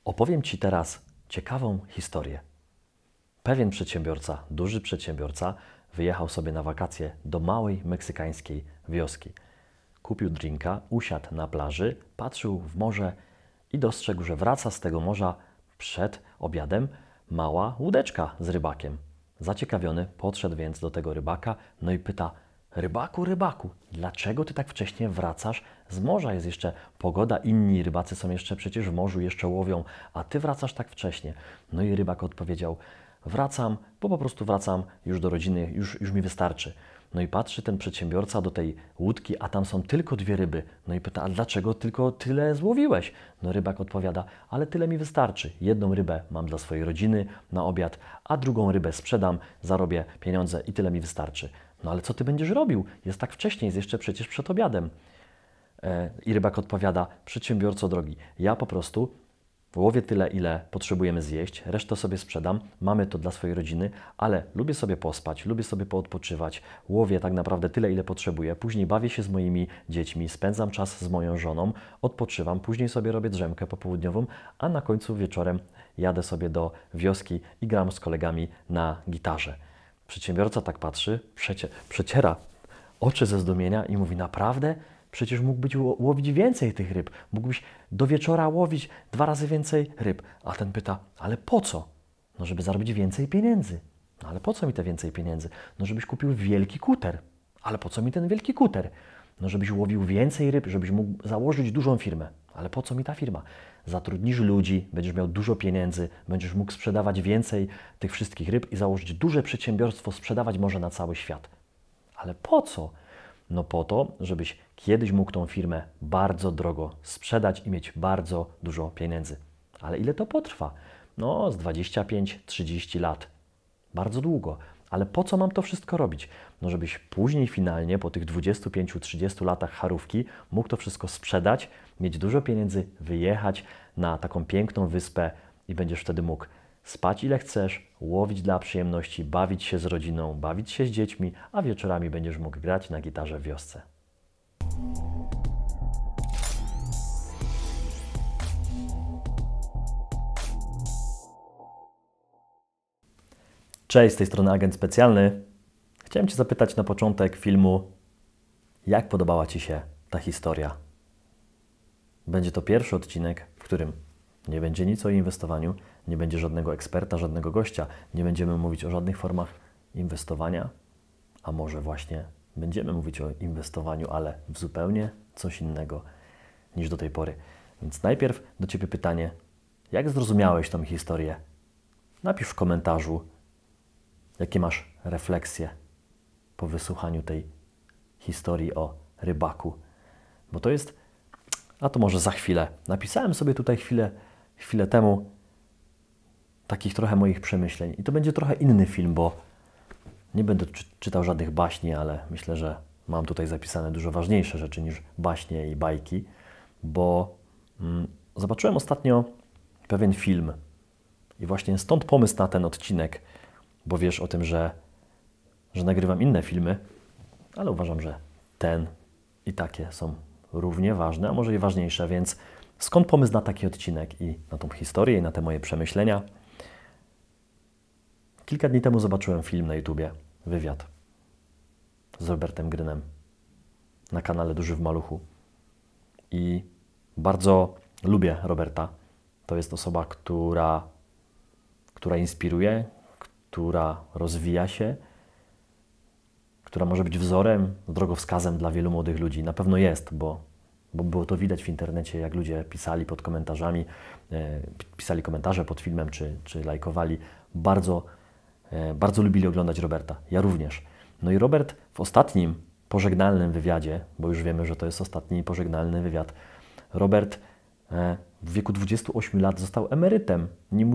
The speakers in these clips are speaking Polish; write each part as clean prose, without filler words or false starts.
Opowiem Ci teraz ciekawą historię. Pewien przedsiębiorca, duży przedsiębiorca, wyjechał sobie na wakacje do małej meksykańskiej wioski. Kupił drinka, usiadł na plaży, patrzył w morze i dostrzegł, że wraca z tego morza przed obiadem mała łódeczka z rybakiem. Zaciekawiony podszedł więc do tego rybaka, no i pyta: rybaku, rybaku, dlaczego ty tak wcześnie wracasz z morza? Jest jeszcze pogoda, inni rybacy są jeszcze przecież w morzu, jeszcze łowią, a ty wracasz tak wcześnie. No i rybak odpowiedział: wracam, bo po prostu wracam już do rodziny, już mi wystarczy. No i patrzy ten przedsiębiorca do tej łódki, a tam są tylko 2 ryby. No i pyta: a dlaczego tylko tyle złowiłeś? No rybak odpowiada: ale tyle mi wystarczy. 1 rybę mam dla swojej rodziny na obiad, a 2 rybę sprzedam, zarobię pieniądze i tyle mi wystarczy. No ale co ty będziesz robił? Jest tak wcześnie, jest jeszcze przecież przed obiadem. I rybak odpowiada: przedsiębiorco drogi, ja po prostu łowię tyle, ile potrzebujemy zjeść, resztę sobie sprzedam, mamy to dla swojej rodziny, ale lubię sobie pospać, lubię sobie poodpoczywać, łowię tak naprawdę tyle, ile potrzebuję, później bawię się z moimi dziećmi, spędzam czas z moją żoną, odpoczywam, później sobie robię drzemkę popołudniową, a na końcu wieczorem jadę sobie do wioski i gram z kolegami na gitarze. Przedsiębiorca tak patrzy, przeciera oczy ze zdumienia i mówi: naprawdę? Przecież mógłbyś łowić więcej tych ryb. Mógłbyś do wieczora łowić 2 razy więcej ryb. A ten pyta: ale po co? No żeby zarobić więcej pieniędzy. No ale po co mi te więcej pieniędzy? No żebyś kupił wielki kuter. Ale po co mi ten wielki kuter? No żebyś łowił więcej ryb, żebyś mógł założyć dużą firmę. Ale po co mi ta firma? Zatrudnisz ludzi, będziesz miał dużo pieniędzy, będziesz mógł sprzedawać więcej tych wszystkich ryb i założyć duże przedsiębiorstwo, sprzedawać może na cały świat. Ale po co? No po to, żebyś kiedyś mógł tą firmę bardzo drogo sprzedać i mieć bardzo dużo pieniędzy. Ale ile to potrwa? No z 25-30 lat. Bardzo długo. Ale po co mam to wszystko robić? No żebyś później finalnie, po tych 25-30 latach charówki, mógł to wszystko sprzedać, mieć dużo pieniędzy, wyjechać na taką piękną wyspę i będziesz wtedy mógł spać ile chcesz, łowić dla przyjemności, bawić się z rodziną, bawić się z dziećmi, a wieczorami będziesz mógł grać na gitarze w wiosce. Cześć, z tej strony agent specjalny. Chciałem Cię zapytać na początek filmu, jak podobała Ci się ta historia? Będzie to pierwszy odcinek, w którym nie będzie nic o inwestowaniu, nie będzie żadnego eksperta, żadnego gościa, nie będziemy mówić o żadnych formach inwestowania, a może właśnie będziemy mówić o inwestowaniu, ale w zupełnie coś innego niż do tej pory. Więc najpierw do Ciebie pytanie, jak zrozumiałeś tą historię? Napisz w komentarzu, jakie masz refleksje po wysłuchaniu tej historii o rybaku. Bo to jest, a to może za chwilę. Napisałem sobie tutaj chwilę temu takich trochę moich przemyśleń. I to będzie trochę inny film, bo nie będę czytał żadnych baśni, ale myślę, że mam tutaj zapisane dużo ważniejsze rzeczy niż baśnie i bajki, bo zobaczyłem ostatnio pewien film i właśnie stąd pomysł na ten odcinek, bo wiesz o tym, że nagrywam inne filmy, ale uważam, że ten i takie są równie ważne, a może i ważniejsze, więc skąd pomysł na taki odcinek i na tą historię i na te moje przemyślenia? Kilka dni temu zobaczyłem film na YouTubie, wywiad z Robertem Grynem na kanale Duży w Maluchu i bardzo lubię Roberta. To jest osoba, która inspiruje, która rozwija się, która może być wzorem, drogowskazem dla wielu młodych ludzi. Na pewno jest, bo było to widać w internecie, jak ludzie pisali pod komentarzami, pisali komentarze pod filmem, czy lajkowali. Bardzo lubili oglądać Roberta. Ja również. No i Robert w ostatnim pożegnalnym wywiadzie, bo już wiemy, że to jest ostatni pożegnalny wywiad, Robert w wieku 28 lat został emerytem. Nie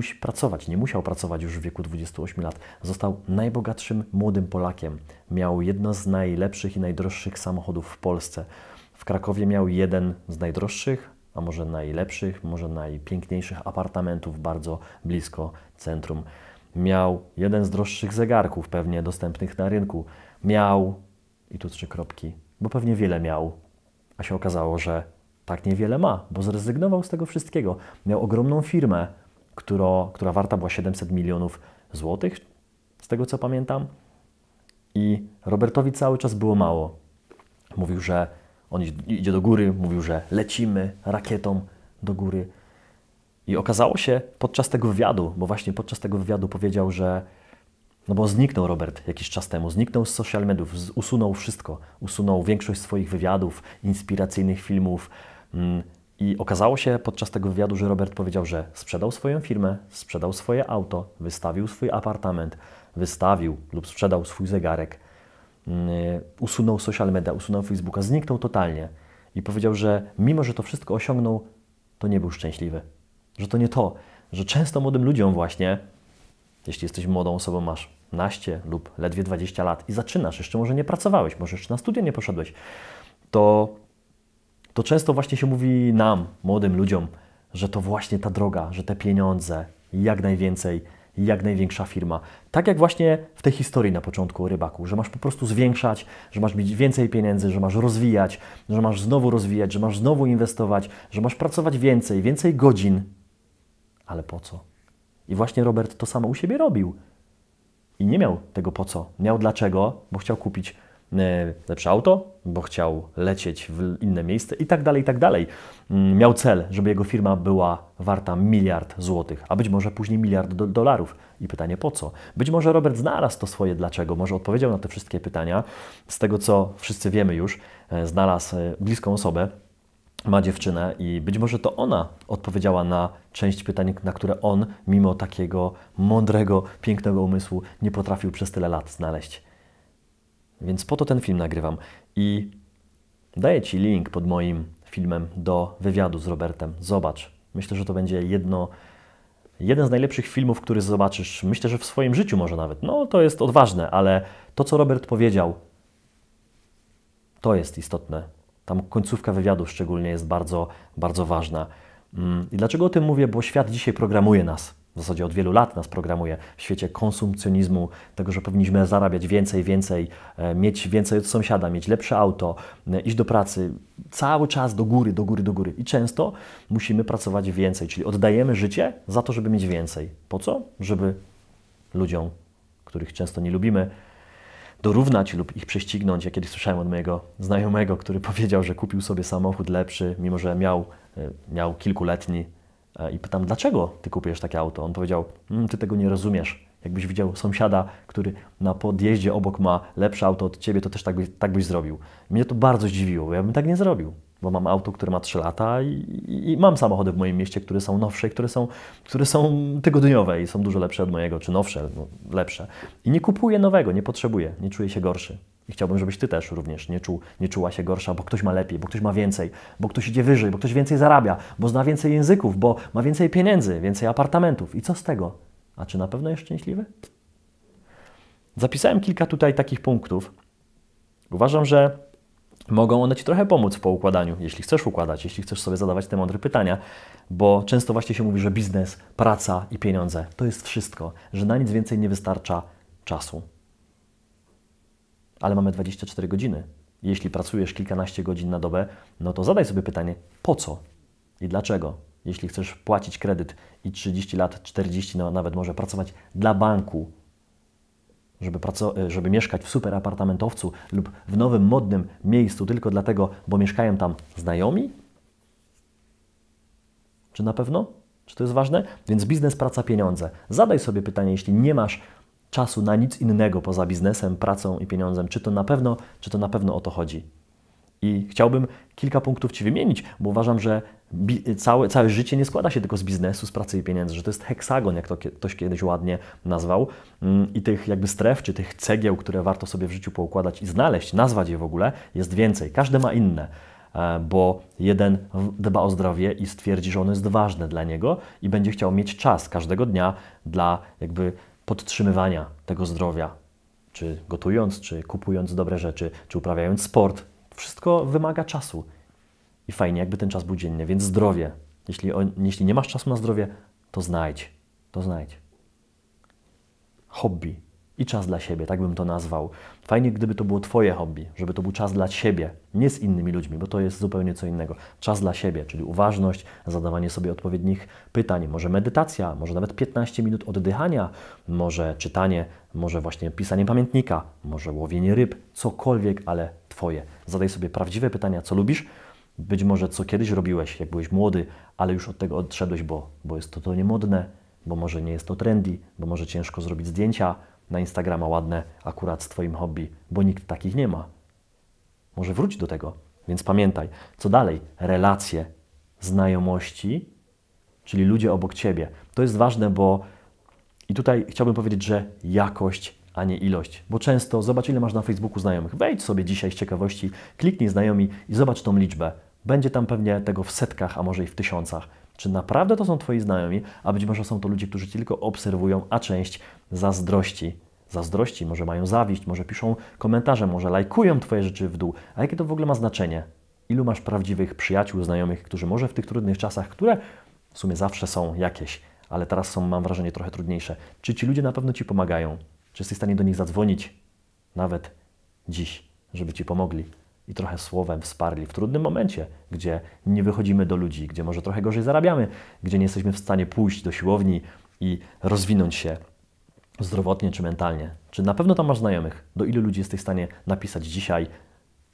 musiał pracować już w wieku 28 lat. Został najbogatszym młodym Polakiem. Miał jedno z najlepszych i najdroższych samochodów w Polsce. W Krakowie miał jeden z najdroższych, a może najlepszych, może najpiękniejszych apartamentów bardzo blisko centrum. Miał jeden z droższych zegarków, pewnie dostępnych na rynku. Miał, i tu 3 kropki, bo pewnie wiele miał, a się okazało, że tak niewiele ma, bo zrezygnował z tego wszystkiego. Miał ogromną firmę, która warta była 700 milionów złotych, z tego co pamiętam. I Robertowi cały czas było mało. Mówił, że on idzie do góry, mówił, że lecimy rakietą do góry. I okazało się podczas tego wywiadu, bo właśnie podczas tego wywiadu powiedział, że no bo zniknął Robert jakiś czas temu, zniknął z social mediów, usunął wszystko, usunął większość swoich wywiadów, inspiracyjnych filmów. I okazało się podczas tego wywiadu, że Robert powiedział, że sprzedał swoją firmę, sprzedał swoje auto, wystawił swój apartament, wystawił lub sprzedał swój zegarek, usunął social media, usunął Facebooka, zniknął totalnie. I powiedział, że mimo, że to wszystko osiągnął, to nie był szczęśliwy. Że to nie to, że często młodym ludziom właśnie, jeśli jesteś młodą osobą, masz 15 lub ledwie 20 lat i zaczynasz, jeszcze może nie pracowałeś, może jeszcze na studia nie poszedłeś, to często właśnie się mówi nam, młodym ludziom, że to właśnie ta droga, że te pieniądze, jak najwięcej, jak największa firma. Tak jak właśnie w tej historii na początku o rybaku, że masz po prostu zwiększać, że masz mieć więcej pieniędzy, że masz rozwijać, że masz znowu rozwijać, że masz znowu inwestować, że masz pracować więcej, więcej godzin. Ale po co? I właśnie Robert to samo u siebie robił. I nie miał tego po co. Miał dlaczego, bo chciał kupić lepsze auto, bo chciał lecieć w inne miejsce i tak dalej, i tak dalej. Miał cel, żeby jego firma była warta 1 miliard złotych, a być może później 1 miliard dolarów. I pytanie po co? Być może Robert znalazł to swoje dlaczego, może odpowiedział na te wszystkie pytania. Z tego, co wszyscy wiemy już, znalazł bliską osobę, ma dziewczynę i być może to ona odpowiedziała na część pytań, na które on, mimo takiego mądrego, pięknego umysłu, nie potrafił przez tyle lat znaleźć. Więc po to ten film nagrywam i daję Ci link pod moim filmem do wywiadu z Robertem. Zobacz. Myślę, że to będzie jeden z najlepszych filmów, który zobaczysz. Myślę, że w swoim życiu może nawet. No, to jest odważne, ale to, co Robert powiedział, to jest istotne. Tam końcówka wywiadu szczególnie jest bardzo, bardzo ważna. I dlaczego o tym mówię? Bo świat dzisiaj programuje nas. W zasadzie od wielu lat nas programuje w świecie konsumpcjonizmu, tego, że powinniśmy zarabiać więcej, mieć więcej od sąsiada, mieć lepsze auto, iść do pracy, cały czas do góry. I często musimy pracować więcej, czyli oddajemy życie za to, żeby mieć więcej. Po co? Żeby ludziom, których często nie lubimy, dorównać lub ich prześcignąć. Ja kiedyś słyszałem od mojego znajomego, który powiedział, że kupił sobie samochód lepszy, mimo że miał kilkuletni. I pytam, dlaczego ty kupujesz takie auto? On powiedział, ty tego nie rozumiesz. Jakbyś widział sąsiada, który na podjeździe obok ma lepsze auto od ciebie, to też tak byś zrobił. Mnie to bardzo zdziwiło, bo ja bym tak nie zrobił. Bo mam auto, które ma 3 lata i mam samochody w moim mieście, które są nowsze, które są tygodniowe i są dużo lepsze od mojego, czy nowsze, no, lepsze. I nie kupuję nowego, nie potrzebuję, nie czuję się gorszy. I chciałbym, żebyś ty też również nie czuła się gorsza, bo ktoś ma lepiej, bo ktoś ma więcej, bo ktoś idzie wyżej, bo ktoś więcej zarabia, bo zna więcej języków, bo ma więcej pieniędzy, więcej apartamentów. I co z tego? A czy na pewno jest szczęśliwy? Zapisałem kilka tutaj takich punktów. Uważam, że mogą one Ci trochę pomóc w poukładaniu, jeśli chcesz układać, jeśli chcesz sobie zadawać te mądre pytania, bo często właśnie się mówi, że biznes, praca i pieniądze to jest wszystko, że na nic więcej nie wystarcza czasu. Ale mamy 24 godziny. Jeśli pracujesz kilkanaście godzin na dobę, no to zadaj sobie pytanie, po co i dlaczego? Jeśli chcesz płacić kredyt i 30 lat, 40, no nawet może pracować dla banku, żeby mieszkać w super apartamentowcu lub w nowym, modnym miejscu tylko dlatego, bo mieszkają tam znajomi? Czy na pewno? Czy to jest ważne? Więc biznes, praca, pieniądze. Zadaj sobie pytanie, jeśli nie masz czasu na nic innego poza biznesem, pracą i pieniądzem, czy to na pewno o to chodzi? I chciałbym kilka punktów Ci wymienić, bo uważam, że całe życie nie składa się tylko z biznesu, z pracy i pieniędzy, że to jest heksagon, jak to ktoś kiedyś ładnie nazwał. I tych jakby stref, czy tych cegieł, które warto sobie w życiu poukładać i znaleźć, nazwać je w ogóle, jest więcej. Każdy ma inne, bo jeden dba o zdrowie i stwierdzi, że ono jest ważne dla niego i będzie chciał mieć czas każdego dnia dla jakby podtrzymywania tego zdrowia, czy gotując, czy kupując dobre rzeczy, czy uprawiając sport. Wszystko wymaga czasu i fajnie, jakby ten czas był dziennie, więc zdrowie. Jeśli nie masz czasu na zdrowie, to znajdź. Hobby. i czas dla siebie, tak bym to nazwał. Fajnie, gdyby to było Twoje hobby, żeby to był czas dla siebie, nie z innymi ludźmi, bo to jest zupełnie co innego. Czas dla siebie, czyli uważność, zadawanie sobie odpowiednich pytań, może medytacja, może nawet 15 minut oddychania, może czytanie, może właśnie pisanie pamiętnika, może łowienie ryb, cokolwiek, ale Twoje. Zadaj sobie prawdziwe pytania, co lubisz, być może co kiedyś robiłeś, jak byłeś młody, ale już od tego odszedłeś, bo jest to niemodne, bo może nie jest to trendy, bo może ciężko zrobić zdjęcia na Instagrama ładne akurat z Twoim hobby, bo nikt takich nie ma. Może wróć do tego. Więc pamiętaj, co dalej? Relacje, znajomości, czyli ludzie obok Ciebie. To jest ważne, bo i tutaj chciałbym powiedzieć, że jakość, a nie ilość. Bo często, zobacz ile masz na Facebooku znajomych. Wejdź sobie dzisiaj z ciekawości, kliknij znajomi i zobacz tą liczbę. Będzie tam pewnie tego w setkach, a może i w tysiącach. Czy naprawdę to są Twoi znajomi, a być może są to ludzie, którzy Cię tylko obserwują, a część zazdrości. Zazdrości, może mają zawiść, może piszą komentarze, może lajkują Twoje rzeczy w dół. A jakie to w ogóle ma znaczenie? Ilu masz prawdziwych przyjaciół, znajomych, którzy może w tych trudnych czasach, które w sumie zawsze są jakieś, ale teraz są, mam wrażenie, trochę trudniejsze. Czy ci ludzie na pewno Ci pomagają? Czy jesteś w stanie do nich zadzwonić nawet dziś, żeby Ci pomogli i trochę słowem wsparli w trudnym momencie, gdzie nie wychodzimy do ludzi, gdzie może trochę gorzej zarabiamy, gdzie nie jesteśmy w stanie pójść do siłowni i rozwinąć się zdrowotnie czy mentalnie? Czy na pewno tam masz znajomych? Do ilu ludzi jesteś w stanie napisać dzisiaj?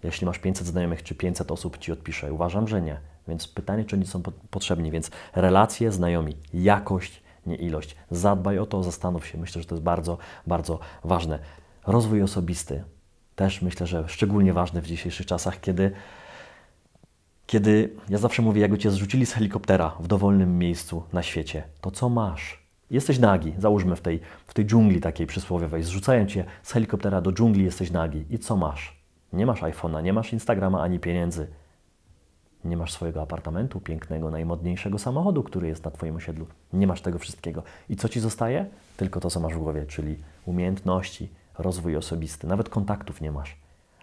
Jeśli masz 500 znajomych, czy 500 osób Ci odpisze? Uważam, że nie. Więc pytanie, czy oni są potrzebni. Więc relacje, znajomi, jakość, nie ilość. Zadbaj o to, zastanów się. Myślę, że to jest bardzo, bardzo ważne. Rozwój osobisty. Też myślę, że szczególnie ważny w dzisiejszych czasach, kiedy ja zawsze mówię, jakby Cię zrzucili z helikoptera w dowolnym miejscu na świecie, to co masz? Jesteś nagi, załóżmy w tej dżungli takiej przysłowiowej, zrzucają Cię z helikoptera do dżungli, jesteś nagi. I co masz? Nie masz iPhone'a, nie masz Instagrama ani pieniędzy. Nie masz swojego apartamentu pięknego, najmodniejszego samochodu, który jest na Twoim osiedlu. Nie masz tego wszystkiego. I co Ci zostaje? Tylko to, co masz w głowie, czyli umiejętności, rozwój osobisty. Nawet kontaktów nie masz.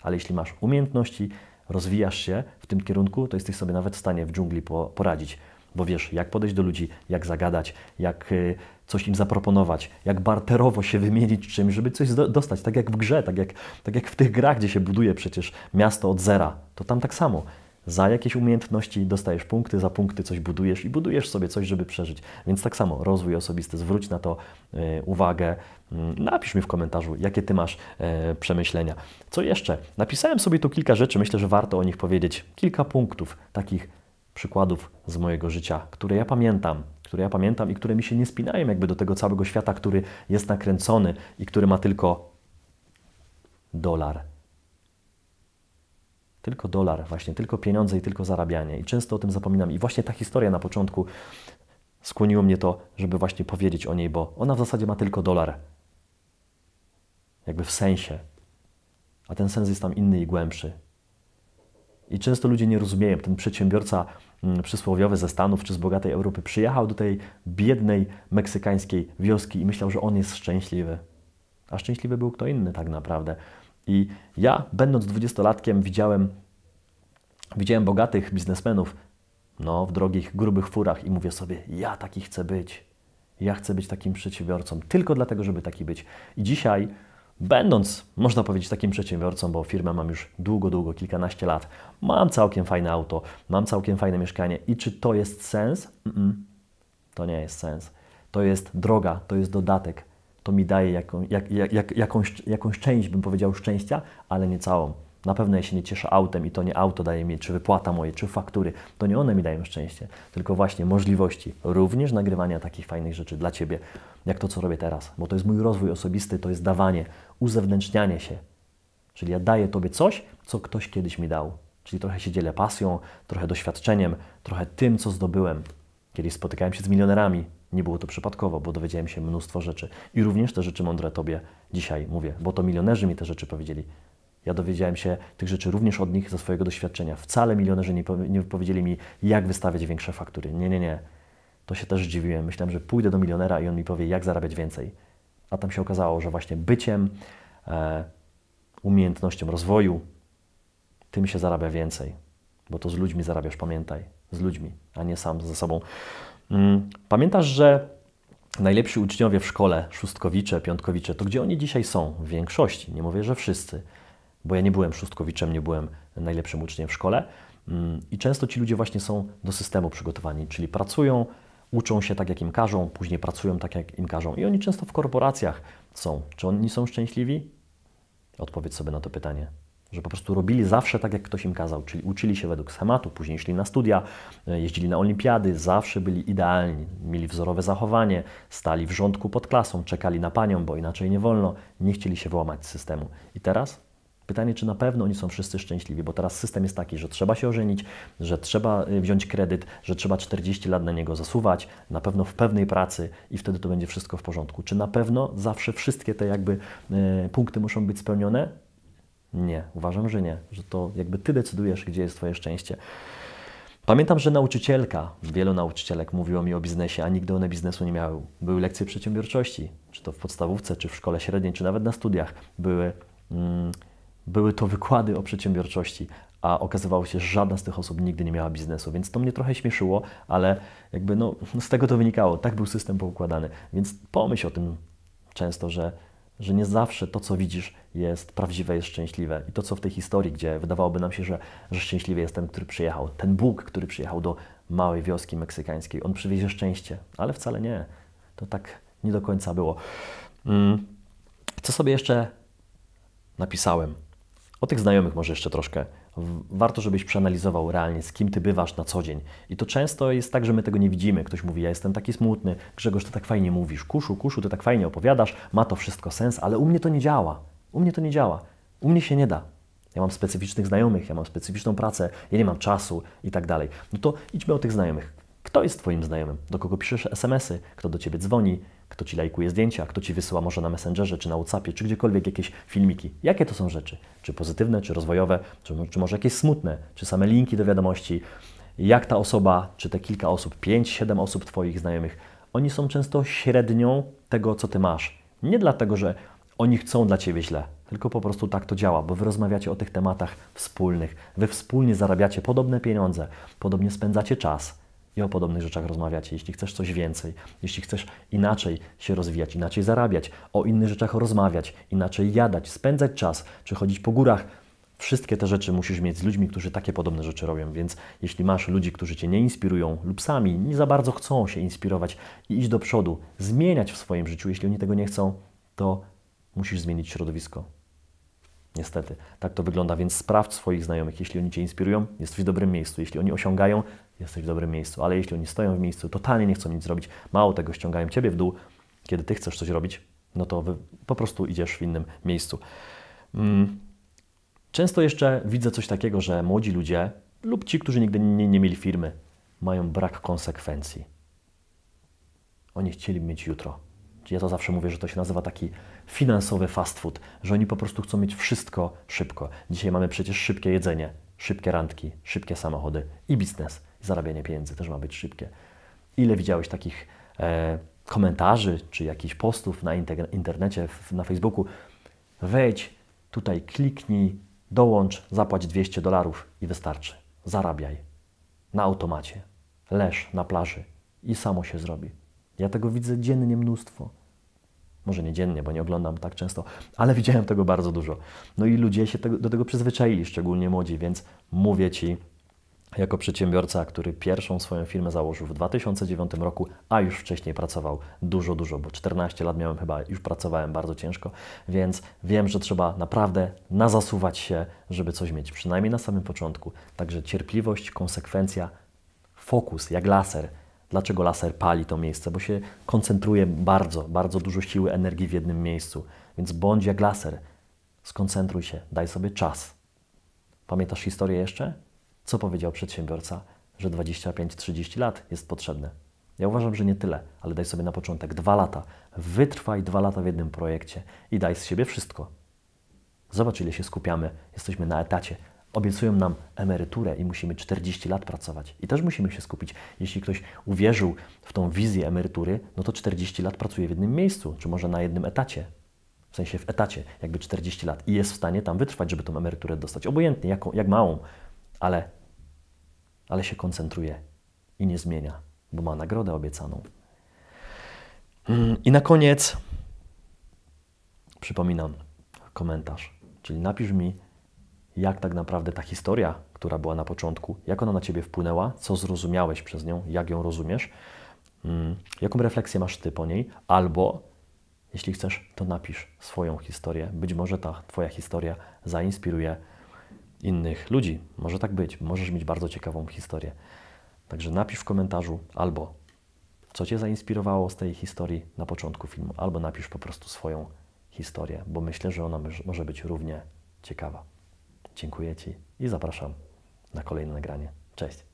Ale jeśli masz umiejętności, rozwijasz się w tym kierunku, to jesteś sobie nawet w stanie w dżungli poradzić. Bo wiesz, jak podejść do ludzi, jak zagadać, jak coś im zaproponować, jak barterowo się wymienić czymś, żeby coś dostać. Tak jak w grze, tak jak w tych grach, gdzie się buduje przecież miasto od zera. To tam tak samo. Za jakieś umiejętności dostajesz punkty, za punkty coś budujesz i budujesz sobie coś, żeby przeżyć. Więc tak samo, rozwój osobisty, zwróć na to uwagę. Napisz mi w komentarzu, jakie Ty masz przemyślenia. Co jeszcze? Napisałem sobie tu kilka rzeczy, myślę, że warto o nich powiedzieć. Kilka punktów, takich przykładów z mojego życia, które ja pamiętam i które mi się nie spinają jakby do tego całego świata, który jest nakręcony i który ma tylko dolar. Tylko dolar, właśnie, tylko pieniądze i tylko zarabianie. I często o tym zapominam. I właśnie ta historia na początku skłoniło mnie to, żeby właśnie powiedzieć o niej, bo ona w zasadzie ma tylko dolar. Jakby w sensie. A ten sens jest tam inny i głębszy. I często ludzie nie rozumieją. Ten przedsiębiorca przysłowiowy ze Stanów czy z bogatej Europy przyjechał do tej biednej meksykańskiej wioski i myślał, że on jest szczęśliwy. A szczęśliwy był kto inny tak naprawdę. I ja, będąc 20-latkiem, widziałem bogatych biznesmenów w drogich, grubych furach i mówię sobie, ja taki chcę być. Ja chcę być takim przedsiębiorcą, tylko dlatego, żeby taki być. I dzisiaj, będąc, można powiedzieć, takim przedsiębiorcą, bo firmę mam już długo, kilkanaście lat, mam całkiem fajne auto, mam całkiem fajne mieszkanie. I czy to jest sens? To nie jest sens. To jest droga, to jest dodatek. To mi daje jakąś część, bym powiedział, szczęścia, ale nie całą. Na pewno ja się nie cieszę autem i to nie auto daje mi, czy wypłata moje, czy faktury. To nie one mi dają szczęście, tylko właśnie możliwości również nagrywania takich fajnych rzeczy dla Ciebie, jak to, co robię teraz. Bo to jest mój rozwój osobisty, to jest dawanie, uzewnętrznianie się. Czyli ja daję Tobie coś, co ktoś kiedyś mi dał. Czyli trochę się dzielę pasją, trochę doświadczeniem, trochę tym, co zdobyłem. Kiedyś spotykałem się z milionerami. Nie było to przypadkowo, bo dowiedziałem się mnóstwo rzeczy. I również te rzeczy mądre Tobie dzisiaj mówię, bo to milionerzy mi te rzeczy powiedzieli. Ja dowiedziałem się tych rzeczy również od nich ze swojego doświadczenia. Wcale milionerzy nie powiedzieli mi, jak wystawiać większe faktury. Nie. To się też zdziwiłem. Myślałem, że pójdę do milionera i on mi powie, jak zarabiać więcej. A tam się okazało, że właśnie byciem, umiejętnością rozwoju, tym się zarabia więcej. Bo to z ludźmi zarabiasz, pamiętaj. Z ludźmi, a nie sam ze sobą. Pamiętasz, że najlepsi uczniowie w szkole, szóstkowicze, piątkowicze, to gdzie oni dzisiaj są? W większości, nie mówię, że wszyscy, bo ja nie byłem szóstkowiczem, nie byłem najlepszym uczniem w szkole i często ci ludzie właśnie są do systemu przygotowani, czyli pracują, uczą się tak, jak im każą, później pracują tak, jak im każą i oni często w korporacjach są. Czy oni są szczęśliwi? Odpowiedz sobie na to pytanie. Że po prostu robili zawsze tak, jak ktoś im kazał, czyli uczyli się według schematu, później szli na studia, jeździli na olimpiady, zawsze byli idealni, mieli wzorowe zachowanie, stali w rządku pod klasą, czekali na panią, bo inaczej nie wolno, nie chcieli się wyłamać z systemu. I teraz pytanie, czy na pewno oni są wszyscy szczęśliwi, bo teraz system jest taki, że trzeba się ożenić, że trzeba wziąć kredyt, że trzeba 40 lat na niego zasuwać, na pewno w pewnej pracy i wtedy to będzie wszystko w porządku. Czy na pewno zawsze wszystkie te jakby punkty muszą być spełnione? Nie, uważam, że nie, że to jakby Ty decydujesz, gdzie jest Twoje szczęście. Pamiętam, że nauczycielka, wielu nauczycielek mówiło mi o biznesie, a nigdy one biznesu nie miały. Były lekcje przedsiębiorczości, czy to w podstawówce, czy w szkole średniej, czy nawet na studiach. Były to wykłady o przedsiębiorczości, a okazywało się, że żadna z tych osób nigdy nie miała biznesu, więc to mnie trochę śmieszyło, ale jakby z tego to wynikało, tak był system poukładany. Więc pomyśl o tym często, że nie zawsze to, co widzisz, jest prawdziwe, jest szczęśliwe. I to, co w tej historii, gdzie wydawałoby nam się, że szczęśliwy jest ten, który przyjechał, ten Bóg, który przyjechał do małej wioski meksykańskiej, on przywiezie szczęście, ale wcale nie. To tak nie do końca było. Co sobie jeszcze napisałem? O tych znajomych może jeszcze troszkę. Warto, żebyś przeanalizował realnie, z kim Ty bywasz na co dzień. I to często jest tak, że my tego nie widzimy. Ktoś mówi, ja jestem taki smutny, Grzegorz, Ty tak fajnie mówisz, Kuszu, Ty tak fajnie opowiadasz, ma to wszystko sens, ale u mnie to nie działa. U mnie to nie działa. U mnie się nie da. Ja mam specyficznych znajomych, ja mam specyficzną pracę, ja nie mam czasu i tak dalej. No to idźmy o tych znajomych. Kto jest Twoim znajomym? Do kogo piszesz SMS-y? Kto do Ciebie dzwoni? Kto Ci lajkuje zdjęcia? Kto Ci wysyła może na Messengerze, czy na WhatsAppie, czy gdziekolwiek jakieś filmiki? Jakie to są rzeczy? Czy pozytywne, czy rozwojowe, czy może jakieś smutne? Czy same linki do wiadomości? Jak ta osoba, czy te kilka osób, 5-7 osób Twoich znajomych, oni są często średnią tego, co Ty masz. Nie dlatego, że oni chcą dla Ciebie źle, tylko po prostu tak to działa, bo Wy rozmawiacie o tych tematach wspólnych. Wy wspólnie zarabiacie podobne pieniądze, podobnie spędzacie czas. I o podobnych rzeczach rozmawiacie. Jeśli chcesz coś więcej, jeśli chcesz inaczej się rozwijać, inaczej zarabiać, o innych rzeczach rozmawiać, inaczej jadać, spędzać czas, czy chodzić po górach, wszystkie te rzeczy musisz mieć z ludźmi, którzy takie podobne rzeczy robią. Więc jeśli masz ludzi, którzy Cię nie inspirują lub sami nie za bardzo chcą się inspirować i iść do przodu, zmieniać w swoim życiu, jeśli oni tego nie chcą, to musisz zmienić środowisko. Niestety, tak to wygląda, więc sprawdź swoich znajomych. Jeśli oni Cię inspirują, jesteś w dobrym miejscu. Jeśli oni osiągają, jesteś w dobrym miejscu. Ale jeśli oni stoją w miejscu, totalnie nie chcą nic zrobić, mało tego, ściągają Ciebie w dół, kiedy Ty chcesz coś robić, no to po prostu idziesz w innym miejscu. Często jeszcze widzę coś takiego, że młodzi ludzie lub ci, którzy nigdy nie mieli firmy, mają brak konsekwencji. Oni chcieli mieć jutro. Ja to zawsze mówię, że to się nazywa taki finansowy fast food, że oni po prostu chcą mieć wszystko szybko. Dzisiaj mamy przecież szybkie jedzenie, szybkie randki, szybkie samochody i biznes. Zarabianie pieniędzy też ma być szybkie. Ile widziałeś takich komentarzy czy jakichś postów na internecie, na Facebooku? Wejdź, tutaj kliknij, dołącz, zapłać $200 i wystarczy. Zarabiaj. Na automacie. Leż na plaży i samo się zrobi. Ja tego widzę dziennie mnóstwo. Może nie dziennie, bo nie oglądam tak często, ale widziałem tego bardzo dużo. No i ludzie się do tego przyzwyczaili, szczególnie młodzi, więc mówię Ci, jako przedsiębiorca, który pierwszą swoją firmę założył w 2009 roku, a już wcześniej pracował dużo, bo 14 lat miałem chyba, już pracowałem bardzo ciężko, więc wiem, że trzeba naprawdę nazasuwać się, żeby coś mieć, przynajmniej na samym początku. Także cierpliwość, konsekwencja, fokus, jak laser. Dlaczego laser pali to miejsce? Bo się koncentruje bardzo dużo siły, energii w jednym miejscu. Więc bądź jak laser. Skoncentruj się, daj sobie czas. Pamiętasz historię jeszcze? Co powiedział przedsiębiorca? Że 25-30 lat jest potrzebne. Ja uważam, że nie tyle, ale daj sobie na początek 2 lata. Wytrwaj 2 lata w jednym projekcie i daj z siebie wszystko. Zobacz, ile się skupiamy. Jesteśmy na etacie. Obiecują nam emeryturę i musimy 40 lat pracować. I też musimy się skupić. Jeśli ktoś uwierzył w tą wizję emerytury, no to 40 lat pracuje w jednym miejscu, czy może na jednym etacie. W sensie w etacie, jakby 40 lat. I jest w stanie tam wytrwać, żeby tą emeryturę dostać. Obojętnie, jak małą. Ale się koncentruje i nie zmienia, bo ma nagrodę obiecaną. I na koniec przypominam komentarz, czyli napisz mi, jak tak naprawdę ta historia, która była na początku, jak ona na Ciebie wpłynęła, co zrozumiałeś przez nią, jak ją rozumiesz, jaką refleksję masz Ty po niej, albo jeśli chcesz, to napisz swoją historię. Być może ta Twoja historia zainspiruje innych ludzi. Może tak być. Możesz mieć bardzo ciekawą historię. Także napisz w komentarzu albo co Cię zainspirowało z tej historii na początku filmu, albo napisz po prostu swoją historię, bo myślę, że ona może być równie ciekawa. Dziękuję Ci i zapraszam na kolejne nagranie. Cześć!